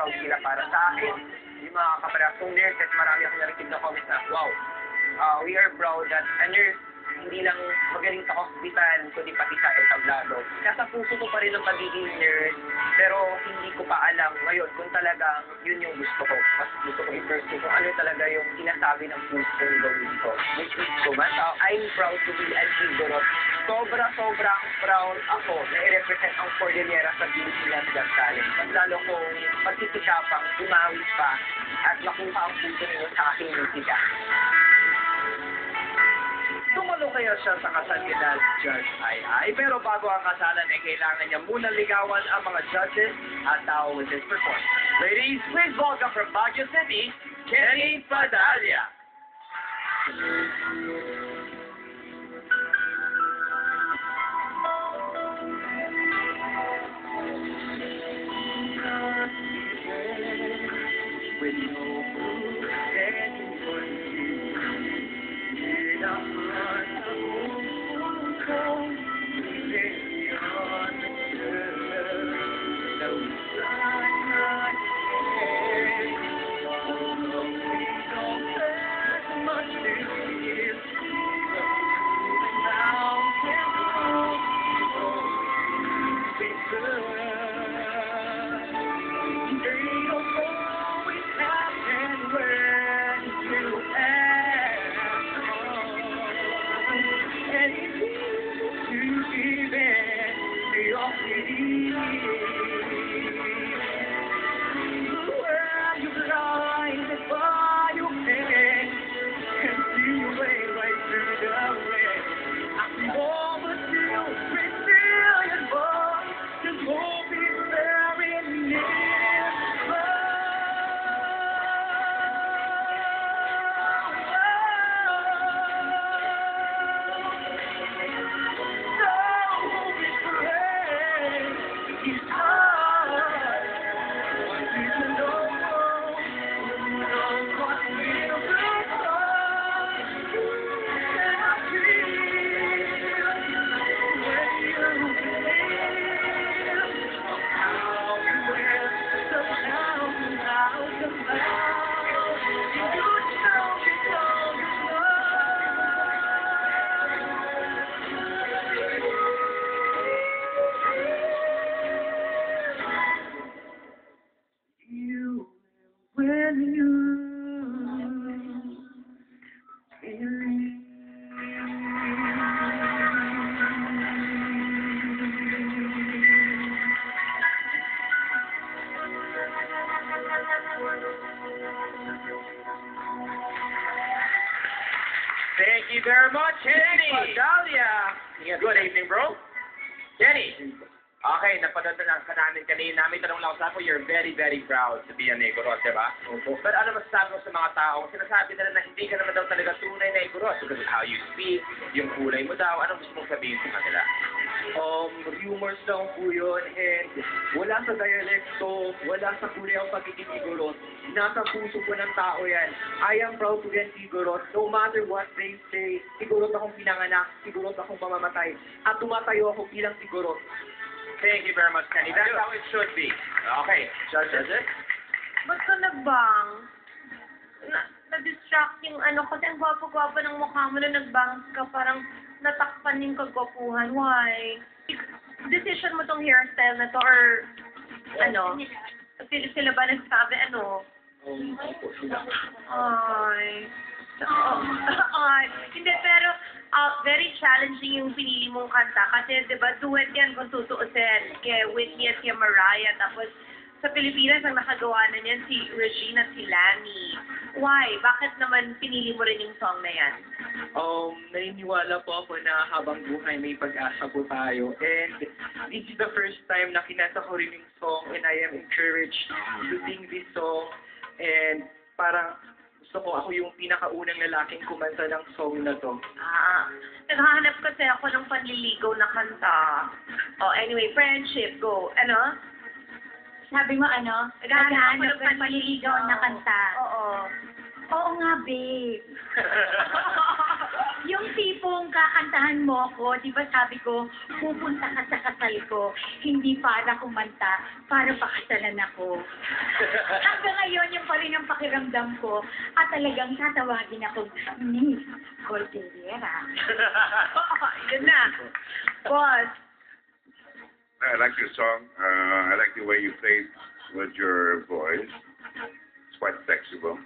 proud sila para sa akin. Yung mga kaparehas kong nurses, marami akong narinig na comments na, wow, we are proud that a nurse hindi lang magaling sa hospital, kundi pati sa entablado. Nasa puso ko pa rin ang pagiging nurse, pero hindi ko pa alam ngayon kung talagang yun yung gusto ko. Mas gusto ko i-pursue kung ano talaga yung sinasabi ng puso kong gawin ko. Which is so much. I'm proud to be an Igorot. Sobrang proud ako na i-represent ang Cordillera sa Pilipinas Got Talent. Mas lalo kong pagsisikapang umawit pa at makuha ang puso ninyo sa aking musika. Tumalo kaya siya sa kasal nila Judge Ai. Pero bago ang kasalan ay kailangan niya muna ligawan ang mga judges at tao with this performance. Ladies, please welcome from Baguio City, Kenny Padalia. With no proof anyone in our hearts of home, beyond the curve, no sign not here. Although we don't have much to give, the mountain road we serve. Thank you very much, Kenny Padalia. Good evening, bro. Kenny. Okay, napanood na ka namin kanina. May tanong lang sa ako, you're very, very proud to be an Igorot, di ba? Opo. But ano masasabi mo sa mga tao? Sinasabi nila na hindi ka naman daw talaga tunay na Igorot. Because of how you speak, yung kulay mo daw. Anong gusto mong sabihin sa kanila? Rumors lang po yun, and wala sa dialekto, wala sa kulay ang pagiging Igorot. Nasa puso po ng tao yan. I am proud to be an Igorot. No matter what they say, Igorot akong pinanganak, Igorot akong mamamatay, at tumatayo ako bilang Igorot. Thank you very much, Kenny. That's how it should be. Okay, judges. Ba't ka nagbang? Na-distract yung ano, kasi ang gwapo-gwapo ng mukha mo na nagbang ka, parang natakpan yung kagwapuhan. Why? Decision mo tong hairstyle na to, or ano? Sila ba nagsabi, ano? Ay. Ay. Hindi, pero very challenging yung pinili mong kanta. Kasi, di ba, duet yan kung tutuusin. Kaya Whitney at kaya Mariah. Tapos, sa Pilipinas, ang nakagawa na niyan si Regina at si Lani. Why? Bakit naman pinili mo rin yung song na yan? Naniniwala po ako na habang buhay may pag-asa po tayo. And this is the first time na kinanta ko rin yung song, and I am encouraged to sing this song. And parang gusto ko ako yung pinakaunang lalaking kumanta ng song na to. Naghahanap kasi ako ng panliligaw na kanta. Oh, anyway, friendship, go. Ano? Sabi mo ano? Naghahanap ka ng paliligaw na kanta. Oo. Oo nga, babe. Yung tipong kakantahan mo ako, di ba sabi ko, pupunta ka sa kasal ko, hindi para kumanta, para pakasalan ako. Hanggang ngayon, yung pa rin ang pakiramdam ko, at talagang tatawagin ako, Miss Cordillera. Yun na. Boss. I like your song. I like the way you played with your voice. It's quite flexible.